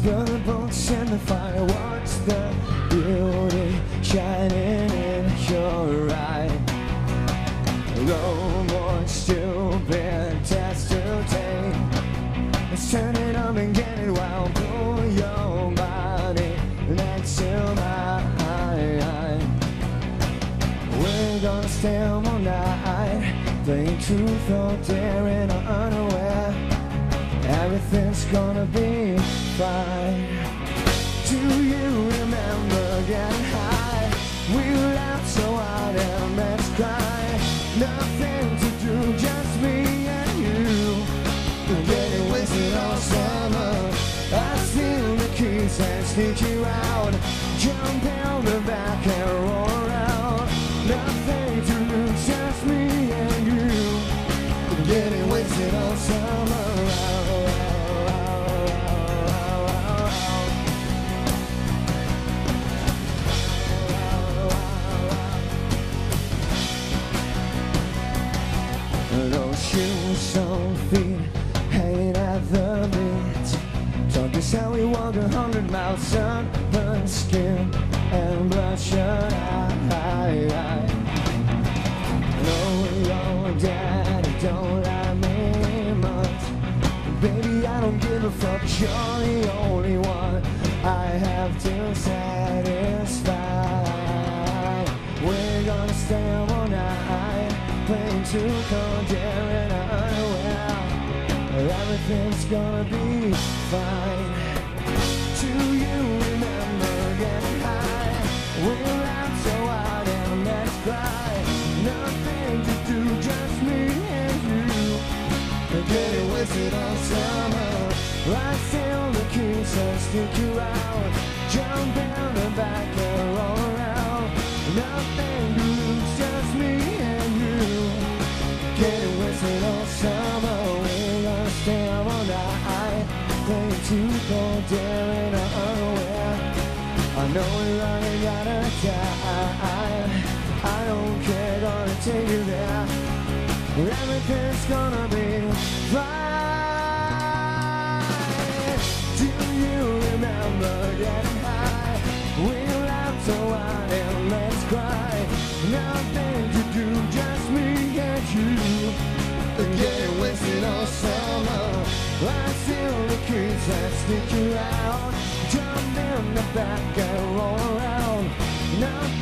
Spill the books in the fire, watch the beauty shining in your eye. No more stupid tests to take. Let's turn it up and get it wild. Pull your body next to mine. We're gonna stay up all night, playing truth or dare in our underwear. Everything's gonna be fine. Do you remember getting high? We laughed so hard and let's cry. Nothing to do, just me and you. We're getting wasted all summer. I steal the keys and sneak you out. Jump in the back and roll around. Nothing to do, just me and you. We're getting wasted all summer. Those shoes on feet, hanging at the beach. Talk is how we walk 100 miles, sunburned skin and bloodshot eye. No, your daddy don't like me much. Baby, I don't give a fuck, you're the only one I have to satisfy. We're gonna stay up all night, playing truth or dare in our underwear. Everything's gonna be fine. Do you remember getting high? We're out so hard and let's cry. Nothing to do, just me and you. We're getting wasted all summer. I steal the keys and sneak you out. Jump in the back and roll around. Nothing to lose, just me and you. Getting wasted all summer. We're gonna stay up all night, playing truth or dare in our underwear. I know we're running out of time. I don't care, gonna take you there. Everything's gonna be fine. Do you remember getting high? We laughed so hard and let's cry. Nothing to do, just me and you. Getting wasted all summer. I steal the keys and sneak you out. Jump in the back and roll around. Nothing